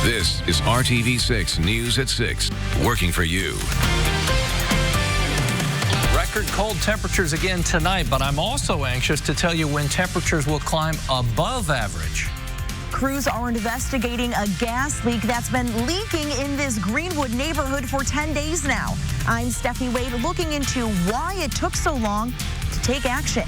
This is RTV6 News at 6, working for you. Record cold temperatures again tonight, but I'm also anxious to tell you when temperatures will climb above average. Crews are investigating a gas leak that's been leaking in this Greenwood neighborhood for 10 days now. I'm Steffi Wade, looking into why it took so long to take action.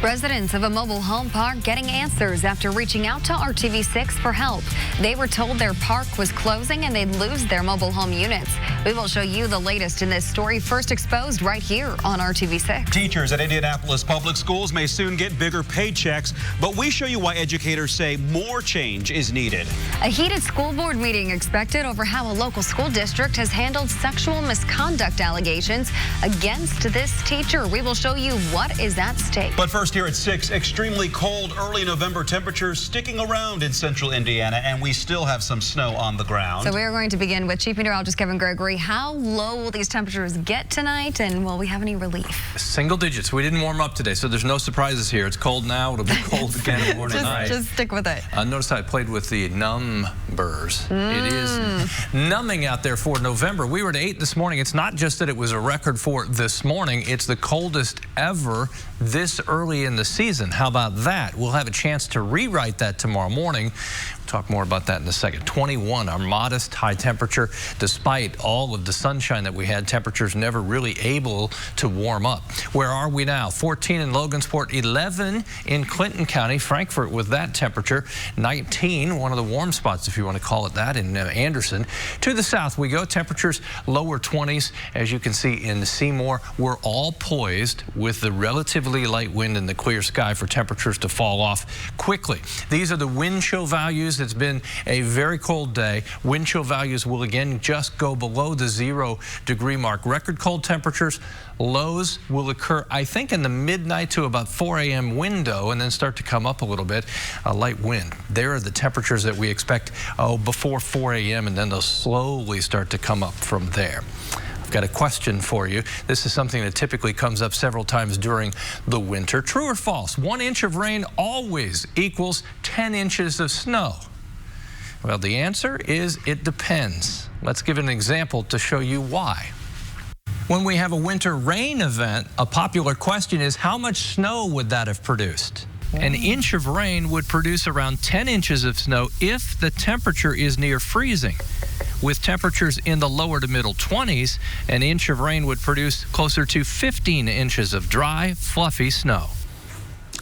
Residents of a mobile home park getting answers after reaching out to RTV6 for help. They were told their park was closing and they'd lose their mobile home units. We will show you the latest in this story, first exposed right here on RTV6. Teachers at Indianapolis public schools may soon get bigger paychecks, but we show you why educators say more change is needed. A heated school board meeting expected over how a local school district has handled sexual misconduct allegations against this teacher. We will show you what is at stake. But first, here at 6, extremely cold early November temperatures sticking around in central Indiana, and we still have some snow on the ground. So we are going to begin with Chief Meteorologist Kevin Gregory. How low will these temperatures get tonight, and will we have any relief? Single digits. We didn't warm up today, so there's no surprises here. It's cold now. It'll be cold again in the morning night. Just stick with it. Notice I played with the numbers. It is numbing out there for November. We were at 8 this morning. It's not just that it was a record for this morning. It's the coldest ever this early in the season. How about that? We'll have a chance to rewrite that tomorrow morning. We'll talk more about that in a second. 21, our modest high temperature. Despite all of the sunshine that we had, temperatures never really able to warm up. Where are we now? 14 in Logansport, 11 in Clinton County. Frankfort with that temperature. 19, one of the warm spots, if you want to call it that, in Anderson. To the south we go. Temperatures lower 20s. As you can see in Seymour, we're all poised with the relatively light wind and the clear sky for temperatures to fall off quickly. These are the wind chill values. It's been a very cold day. Wind chill values will again just go below the 0-degree mark. Record cold temperatures. Lows will occur, I think, in the midnight to about 4 a.m. window, and then start to come up a little bit. A light wind. There are the temperatures that we expect before 4 a.m., and then they'll slowly start to come up from there. I've got a question for you. This is something that typically comes up several times during the winter. True or false? 1 inch of rain always equals 10 inches of snow. Well, the answer is it depends. Let's give an example to show you why. When we have a winter rain event, a popular question is how much snow would that have produced? An inch of rain would produce around 10 inches of snow if the temperature is near freezing. With temperatures in the lower to middle 20s, an inch of rain would produce closer to 15 inches of dry, fluffy snow.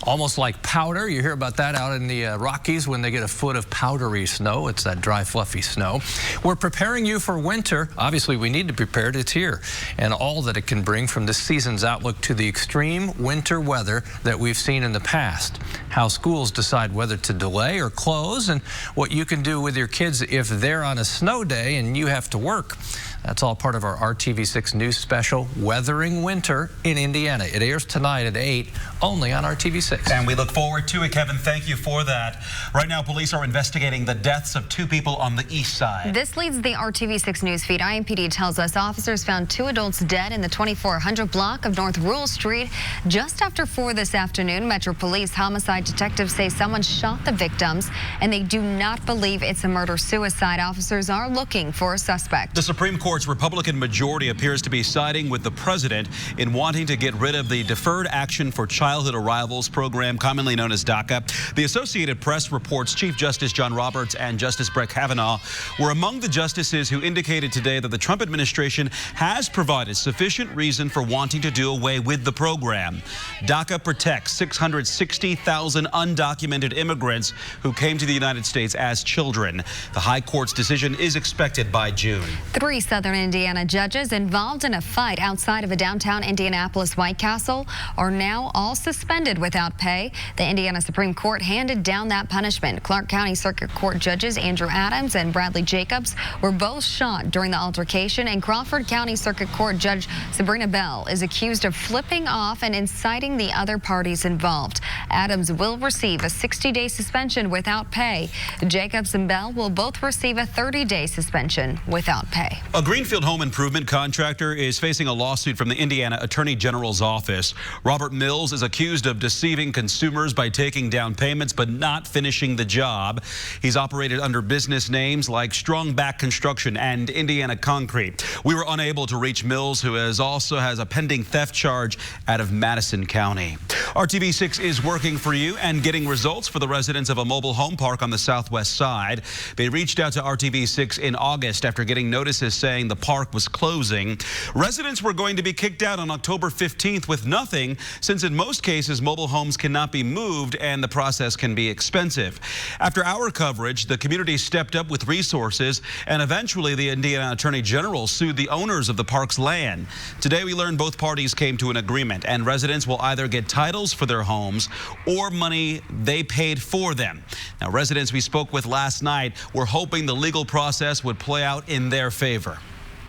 Almost like powder. You hear about that out in the Rockies when they get a foot of powdery snow. It's that dry, fluffy snow. We're preparing you for winter. Obviously, we need to prepare it. It's here. And all that it can bring from this season's outlook to the extreme winter weather that we've seen in the past. How schools decide whether to delay or close, and what you can do with your kids if they're on a snow day and you have to work. That's all part of our RTV6 News special, Weathering Winter in Indiana. It airs tonight at 8, only on RTV6. And we look forward to it, Kevin. Thank you for that. Right now, police are investigating the deaths of 2 people on the east side. This leads the RTV6 news feed. IMPD tells us officers found 2 adults dead in the 2400 block of North Rural Street just after 4 this afternoon. Metro Police homicide detectives say someone shot the victims, and they do not believe it's a murder-suicide. Officers are looking for a suspect. The Supreme Court's Republican majority appears to be siding with the president in wanting to get rid of the Deferred Action for Childhood Arrivals program, commonly known as DACA. The Associated Press reports Chief Justice John Roberts and Justice Brett Kavanaugh were among the justices who indicated today that the Trump administration has provided sufficient reason for wanting to do away with the program. DACA protects 660,000 undocumented immigrants who came to the United States as children. The High Court's decision is expected by June. 3 Southern Indiana judges involved in a fight outside of a downtown Indianapolis White Castle are now all suspended without pay. The Indiana Supreme Court handed down that punishment. Clark County Circuit Court judges Andrew Adams and Bradley Jacobs were both shot during the altercation, and Crawford County Circuit Court Judge Sabrina Bell is accused of flipping off and inciting the other parties involved. Adams will receive a 60-day suspension without pay. Jacobs and Bell will both receive a 30-day suspension without pay. Greenfield home improvement contractor is facing a lawsuit from the Indiana Attorney General's office. Robert Mills is accused of deceiving consumers by taking down payments but not finishing the job. He's operated under business names like Strongback Construction and Indiana Concrete. We were unable to reach Mills, who also has a pending theft charge out of Madison County. RTV6 is working for you and getting results for the residents of a mobile home park on the southwest side. They reached out to RTV6 in August after getting notices saying the park was closing. Residents were going to be kicked out on October 15th with nothing, since in most cases mobile homes cannot be moved and the process can be expensive. After our coverage, the community stepped up with resources, and eventually the Indiana Attorney General sued the owners of the park's land. Today we learned both parties came to an agreement, and residents will either get titles for their homes or money they paid for them. Now, residents we spoke with last night were hoping the legal process would play out in their favor.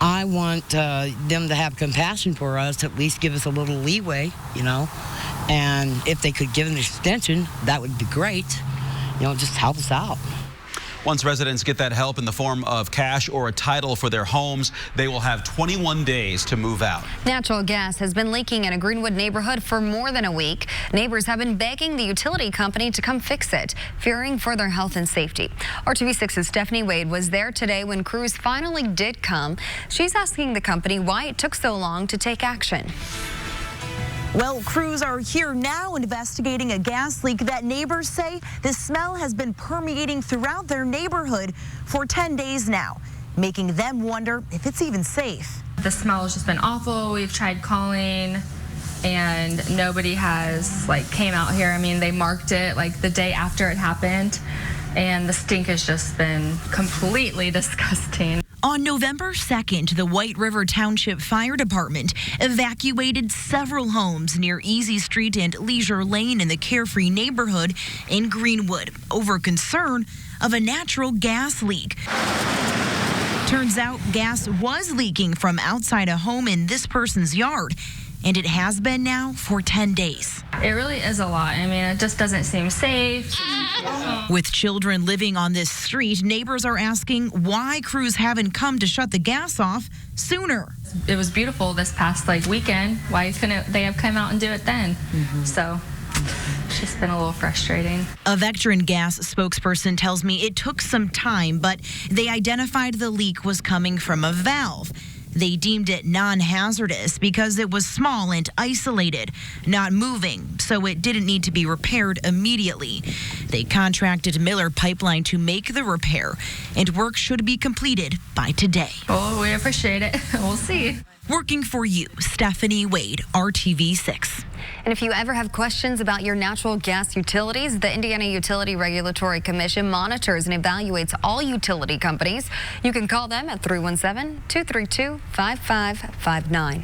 I want them to have compassion for us, at least give us a little leeway, and if they could give an extension, that would be great. Just help us out. Once residents get that help in the form of cash or a title for their homes, they will have 21 days to move out. Natural gas has been leaking in a Greenwood neighborhood for more than a week. Neighbors have been begging the utility company to come fix it, fearing for their health and safety. RTV6's Stephanie Wade was there today when crews finally did come. She's asking the company why it took so long to take action. Well, crews are here now investigating a gas leak that neighbors say the smell has been permeating throughout their neighborhood for 10 days now, making them wonder if it's even safe. The smell has just been awful. We've tried calling and nobody has came out here. I mean, they marked it the day after it happened, and the stink has just been completely disgusting. On November 2nd, the White River Township Fire Department evacuated several homes near Easy Street and Leisure Lane in the Carefree neighborhood in Greenwood over concern of a natural gas leak. Turns out gas was leaking from outside a home in this person's yard, and it has been now for 10 days. It really is a lot. I mean, it just doesn't seem safe. With children living on this street, neighbors are asking why crews haven't come to shut the gas off sooner. It was beautiful this past weekend. Why couldn't they have come out and do it then? So it's just been a little frustrating. A Vectran gas spokesperson tells me it took some time, but they identified the leak was coming from a valve. They deemed it non-hazardous because it was small and isolated, not moving, so it didn't need to be repaired immediately. They contracted Miller Pipeline to make the repair, and work should be completed by today. Oh, we appreciate it. We'll see. Working for you, Stephanie Wade, RTV6. And if you ever have questions about your natural gas utilities, the Indiana Utility Regulatory Commission monitors and evaluates all utility companies. You can call them at 317-232-5559.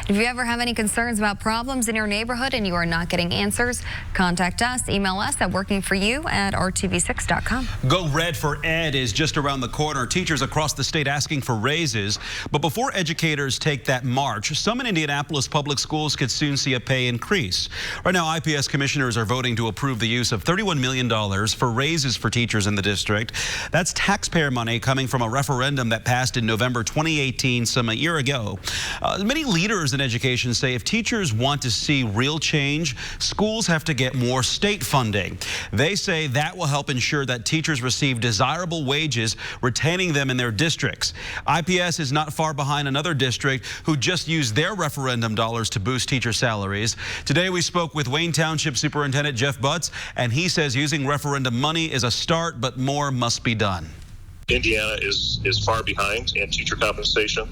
If you ever have any concerns about problems in your neighborhood and you are not getting answers, contact us. Email us at workingforyou@rtv6.com. Go Red for Ed is just around the corner. Teachers across the state asking for raises. But before educators take that march, some in Indianapolis public schools could soon see a pay increase. Right now, IPS commissioners are voting to approve the use of $31 million for raises for teachers in the district. That's taxpayer money coming from a referendum that passed in November 2018, a year ago. Many leaders in education say if teachers want to see real change, schools have to get more state funding. They say that will help ensure that teachers receive desirable wages, retaining them in their districts. IPS is not far behind another district who just used their referendum dollars to boost teacher salaries. Today we spoke with Wayne Township Superintendent Jeff Butts, and he says using referendum money is a start, but more must be done. Indiana is far behind in teacher compensation.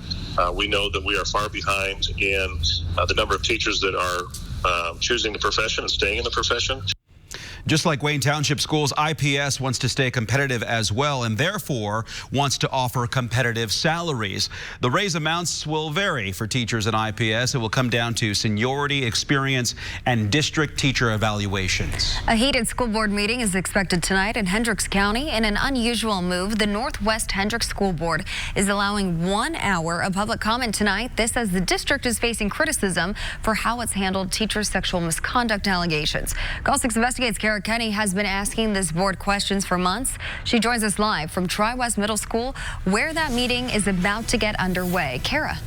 We know that we are far behind in the number of teachers that are choosing the profession and staying in the profession. Just like Wayne Township Schools, IPS wants to stay competitive as well, and therefore wants to offer competitive salaries. The raise amounts will vary for teachers in IPS. It will come down to seniority, experience, and district teacher evaluations. A heated school board meeting is expected tonight in Hendricks County. In an unusual move, the Northwest Hendricks School Board is allowing 1 hour of public comment tonight. This as the district is facing criticism for how it's handled teachers' sexual misconduct allegations. Call 6 investigates. Kara Kenny has been asking this board questions for months. She joins us live from Tri-West Middle School, where that meeting is about to get underway. Kara.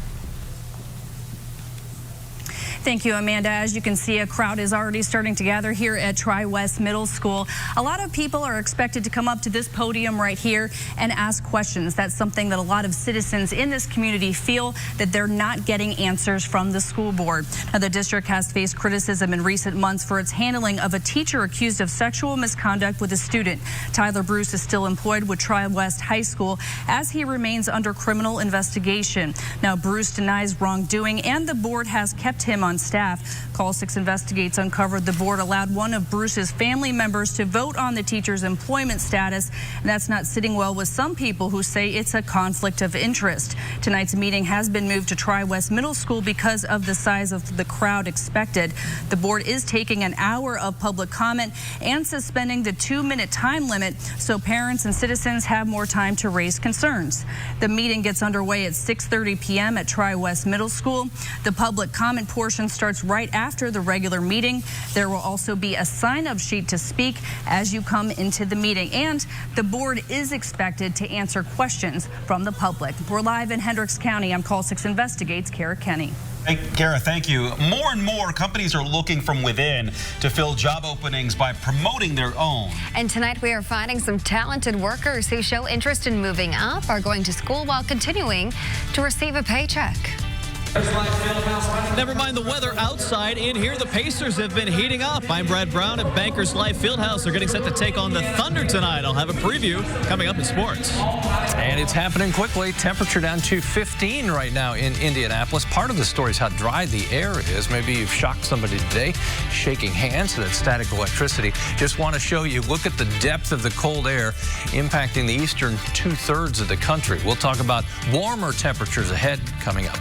Thank you, Amanda. As you can see, a crowd is already starting to gather here at Tri-West Middle School. A lot of people are expected to come up to this podium right here and ask questions. That's something that a lot of citizens in this community feel that they're not getting answers from the school board. Now, the district has faced criticism in recent months for its handling of a teacher accused of sexual misconduct with a student. Tyler Bruce is still employed with Tri-West High School as he remains under criminal investigation. Now, Bruce denies wrongdoing, and the board has kept him on staff. Call 6 Investigates uncovered the board allowed one of Bruce's family members to vote on the teacher's employment status, and that's not sitting well with some people who say it's a conflict of interest. Tonight's meeting has been moved to Tri-West Middle School because of the size of the crowd expected. The board is taking an hour of public comment and suspending the 2-minute time limit so parents and citizens have more time to raise concerns. The meeting gets underway at 6:30 p.m. at Tri-West Middle School. The public comment portion starts right after the regular meeting. There will also be a sign-up sheet to speak as you come into the meeting, and the board is expected to answer questions from the public. We're live in Hendricks County. I'm Call 6 Investigates Kara Kenny. Hey, Kara, thank you. More and more companies are looking from within to fill job openings by promoting their own. And tonight we are finding some talented workers who show interest in moving up, are going to school while continuing to receive a paycheck. Never mind the weather outside. In here, the Pacers have been heating up. I'm Brad Brown at Bankers Life Fieldhouse. They're getting set to take on the Thunder tonight. I'll have a preview coming up in sports. And it's happening quickly. Temperature down to 15 right now in Indianapolis. Part of the story is how dry the air is. Maybe you've shocked somebody today, shaking hands to that static electricity. Just want to show you, look at the depth of the cold air impacting the eastern 2/3 of the country. We'll talk about warmer temperatures ahead coming up.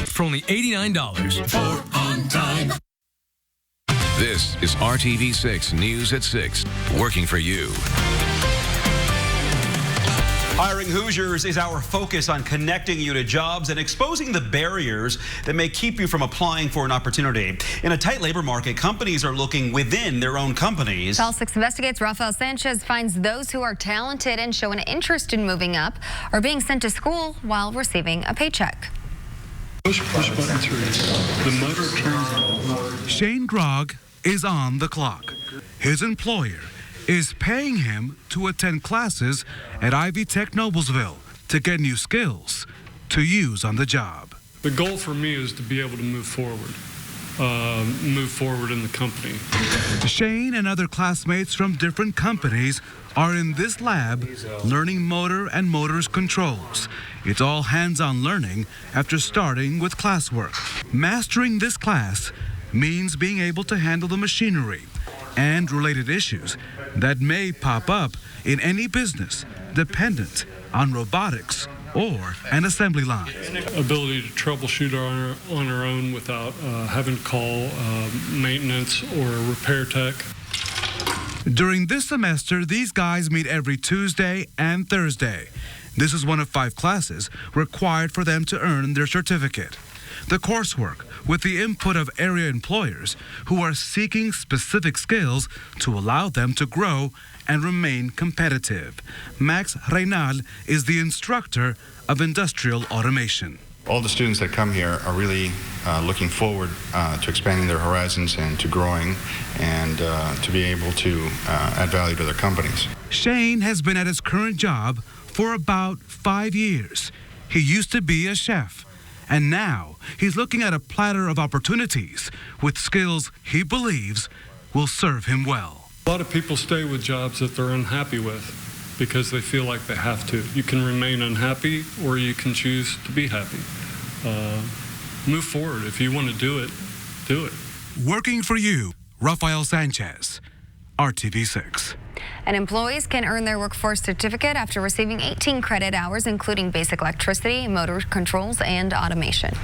For only $89 for on time. This is RTV6 News at 6, working for you. Hiring Hoosiers is our focus on connecting you to jobs and exposing the barriers that may keep you from applying for an opportunity. In a tight labor market, companies are looking within their own companies. Call 6 Investigates Rafael Sanchez finds those who are talented and show an interest in moving up are being sent to school while receiving a paycheck. Push button 3. The motor turns on. Shane Grogg is on the clock. His employer is paying him to attend classes at Ivy Tech Noblesville to get new skills to use on the job. The goal for me is to be able to move forward in the company. Shane and other classmates from different companies are in this lab learning motor and motors controls. It's all hands-on learning after starting with classwork. Mastering this class means being able to handle the machinery and related issues that may pop up in any business dependent on robotics or an assembly line. Ability to troubleshoot on our own without having to call maintenance or a repair tech. During this semester, these guys meet every Tuesday and Thursday. This is one of 5 classes required for them to earn their certificate. The coursework, with the input of area employers who are seeking specific skills to allow them to grow and remain competitive. Max Reynal is the instructor of industrial automation. All the students that come here are really looking forward to expanding their horizons and to growing and to be able to add value to their companies. Shane has been at his current job for about 5 years. He used to be a chef, and now he's looking at a platter of opportunities with skills he believes will serve him well. A lot of people stay with jobs that they're unhappy with because they feel like they have to. You can remain unhappy or you can choose to be happy. Move forward. If you want to do it, do it. Working for you, Rafael Sanchez, RTV6. And employees can earn their workforce certificate after receiving 18 credit hours, including basic electricity, motor controls, and automation.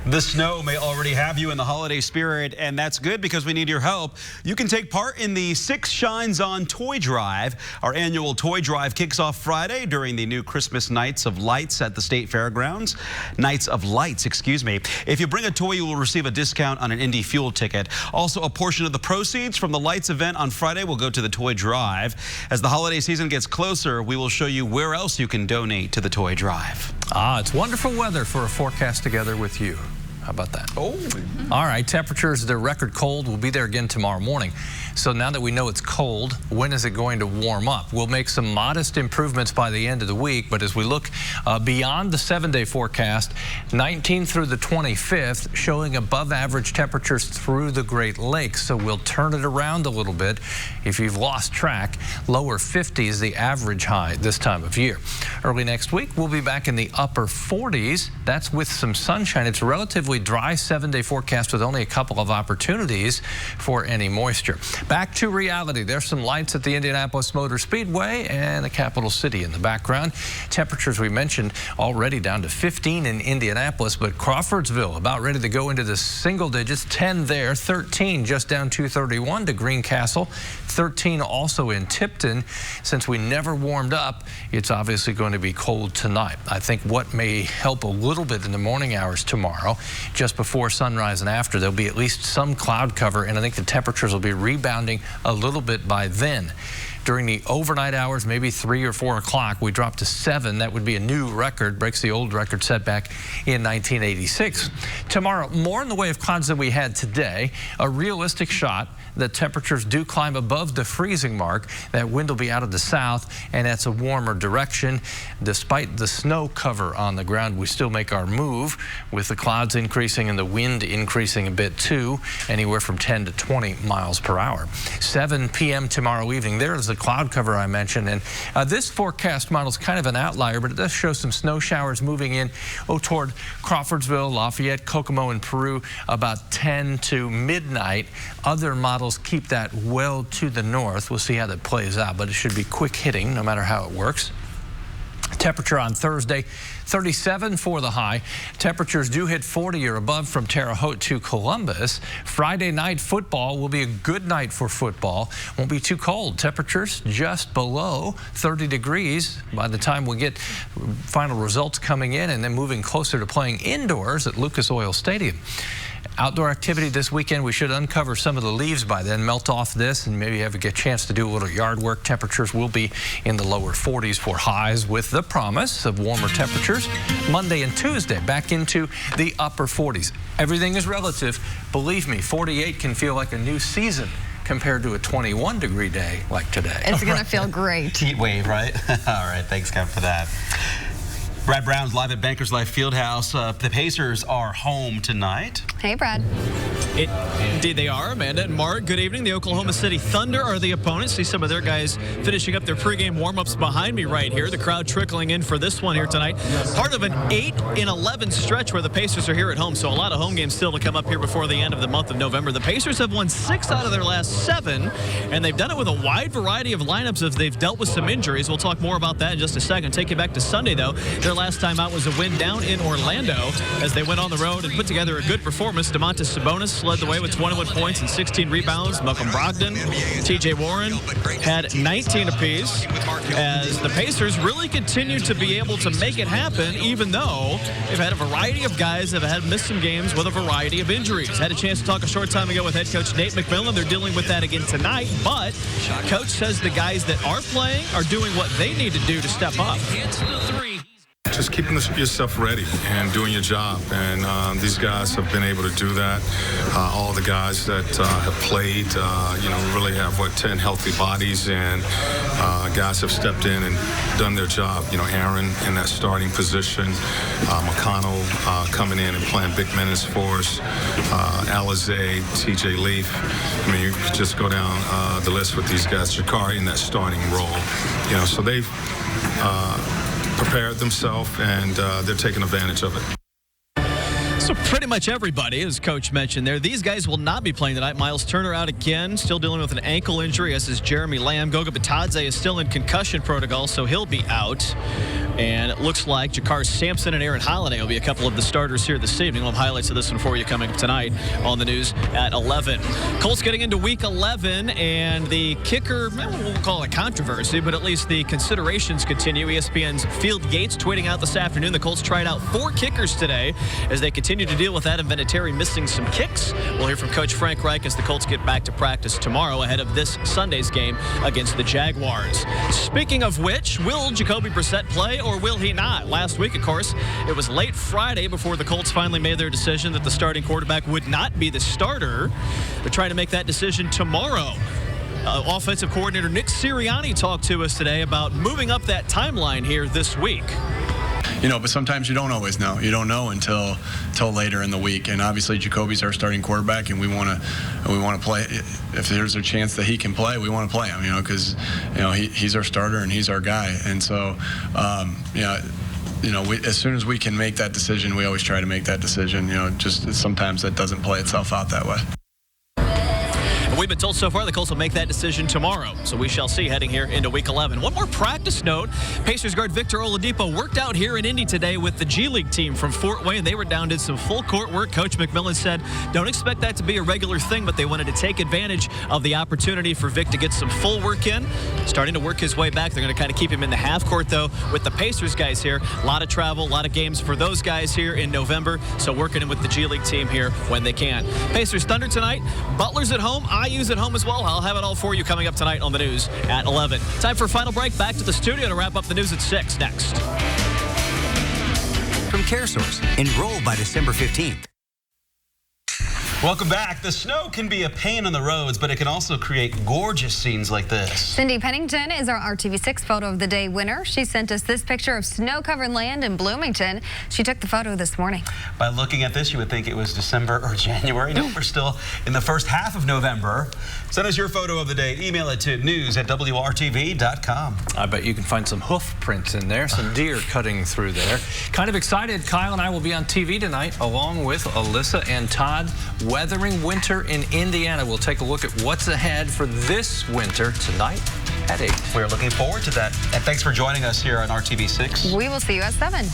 The snow may already have you in the holiday spirit, and that's good because we need your help. You can take part in the Six Shines On Toy Drive. Our annual toy drive kicks off Friday during the new Christmas Nights of Lights at the State Fairgrounds. Nights of Lights, excuse me. If you bring a toy, you will receive a discount on an Indy Fuel ticket. Also, a portion of the proceeds from the Lights event on Friday will go to the toy drive. As the holiday season gets closer, we will show you where else you can donate to the toy drive. It's wonderful weather for a forecast together with you. How about that? Oh. All right, temperatures, they're record cold. We'll be there again tomorrow morning. So now that we know it's cold, when is it going to warm up? We'll make some modest improvements by the end of the week, but as we look beyond the 7-day forecast, 19th through the 25th, showing above average temperatures through the Great Lakes. So we'll turn it around a little bit. If you've lost track, lower 50s, the average high this time of year. Early next week, we'll be back in the upper 40s. That's with some sunshine. It's a relatively dry 7-day forecast with only a couple of opportunities for any moisture. Back to reality. There's some lights at the Indianapolis Motor Speedway and the capital city in the background. Temperatures we mentioned already down to 15 in Indianapolis, but Crawfordsville about ready to go into the single digits. 10 there, 13 just down 231 to Greencastle, 13 also in Tipton. Since we never warmed up, it's obviously going to be cold tonight. I think what may help a little bit in the morning hours tomorrow, just before sunrise and after, there'll be at least some cloud cover, and I think the temperatures will be rebounding a little bit by then. During the overnight hours, maybe 3 or 4 o'clock, we dropped to 7. That would be a new record, breaks the old record set back in 1986. Tomorrow, more in the way of clouds than we had today. A realistic shot that temperatures do climb above the freezing mark. That wind will be out of the south, and that's a warmer direction. Despite the snow cover on the ground, we still make our move with the clouds increasing and the wind increasing a bit too, anywhere from 10 to 20 miles per hour. 7 p.m. tomorrow evening, there's the cloud cover I mentioned, and this forecast model is kind of an outlier, but it does show some snow showers moving in toward Crawfordsville, Lafayette, Kokomo, and Peru about 10 to midnight. Other models keep that well to the north. We'll see how that plays out, but it should be quick hitting no matter how it works. Temperature on Thursday, 37 for the high. Temperatures do hit 40 or above from Terre Haute to Columbus. Friday night football will be a good night for football. Won't be too cold. Temperatures just below 30 degrees by the time we get final results coming in, and then moving closer to playing indoors at Lucas Oil Stadium. Outdoor activity this weekend, we should uncover some of the leaves by then, melt off this, and maybe have a chance to do a little yard work. Temperatures will be in the lower 40s for highs, with the promise of warmer temperatures Monday and Tuesday, back into the upper 40s. Everything is relative. Believe me, 48 can feel like a new season compared to a 21-degree day like today. It's going to feel great. Heat wave, right? All right, thanks, Kev, for that. Brad Brown's live at Bankers Life Fieldhouse. The Pacers are home tonight. Hey, Brad. Indeed they are, Amanda and Mark. Good evening. The Oklahoma City Thunder are the opponents. See some of their guys finishing up their pregame warm-ups behind me right here. The crowd trickling in for this one here tonight. Part of an 8-11 stretch where the Pacers are here at home, so a lot of home games still to come up here before the end of the month of November. The Pacers have won 6 out of their last 7, and they've done it with a wide variety of lineups as they've dealt with some injuries. We'll talk more about that in just a second. Take you back to Sunday, though. Their last time out was a win down in Orlando as they went on the road and put together a good performance. Domantas Sabonis led the way with 21 points and 16 rebounds. Malcolm Brogdon, T.J. Warren had 19 apiece as the Pacers really continue to be able to make it happen, even though they've had a variety of guys that have missed some games with a variety of injuries. Had a chance to talk a short time ago with head coach Nate McMillan. They're dealing with that again tonight, but coach says the guys that are playing are doing what they need to do to step up. Just keeping yourself ready and doing your job, and these guys have been able to do that. All the guys that have played, really have 10 healthy bodies, and guys have stepped in and done their job. Aaron in that starting position, McConnell coming in and playing big minutes for us, Alizé, TJ Leaf. I mean, you could just go down the list with these guys. Jakari in that starting role. So they've prepared themselves, and they're taking advantage of it. So pretty much everybody, as Coach mentioned there, these guys will not be playing tonight. Miles Turner out again, still dealing with an ankle injury, as is Jeremy Lamb. Goga Batadze is still in concussion protocol, so he'll be out. And it looks like Jakar Sampson and Aaron Holiday will be a couple of the starters here this evening. We'll have highlights of this one for you coming up tonight on the news at 11. Colts getting into week 11, and the kicker, we'll call it controversy, but at least the considerations continue. ESPN's Field Gates tweeting out this afternoon the Colts tried out 4 kickers today as they continue to deal with Adam Vinatieri missing some kicks. We'll hear from Coach Frank Reich as the Colts get back to practice tomorrow ahead of this Sunday's game against the Jaguars. Speaking of which, will Jacoby Brissett play or will he not? Last week, of course, it was late Friday before the Colts finally made their decision that the starting quarterback would not be the starter. They're trying to make that decision tomorrow. Offensive coordinator Nick Sirianni talked to us today about moving up that timeline here this week. But sometimes you don't always know. You don't know until later in the week. And obviously, Jacoby's our starting quarterback, and we want to play. If there's a chance that he can play, we want to play him. Because he's our starter and he's our guy. And so, as soon as we can make that decision, we always try to make that decision. Just sometimes that doesn't play itself out that way. We've been told so far the Colts will make that decision tomorrow, so we shall see heading here into Week 11. One more practice note. Pacers guard Victor Oladipo worked out here in Indy today with the G League team from Fort Wayne. They were down, did some full court work. Coach McMillan said, don't expect that to be a regular thing, but they wanted to take advantage of the opportunity for Vic to get some full work in. Starting to work his way back. They're going to kind of keep him in the half court, though, with the Pacers guys here. A lot of travel, a lot of games for those guys here in November, so working in with the G League team here when they can. Pacers Thunder tonight. Butler's at home. IU's at home as well. I'll have it all for you coming up tonight on the news at 11. Time for a final break. Back to the studio to wrap up the news at 6 next. From CareSource. Enroll by December 15th. Welcome back. The snow can be a pain on the roads, but it can also create gorgeous scenes like this. Cindy Pennington is our RTV6 Photo of the Day winner. She sent us this picture of snow-covered land in Bloomington. She took the photo this morning. By looking at this, you would think it was December or January. No, we're still in the first half of November. Send us your photo of the day. Email it to news@wrtv.com. I bet you can find some hoof prints in there, some deer cutting through there. Kind of excited. Kyle and I will be on TV tonight along with Alyssa and Todd. Weathering winter in Indiana. We'll take a look at what's ahead for this winter tonight at 8. We're looking forward to that. And thanks for joining us here on RTV6. We will see you at 7.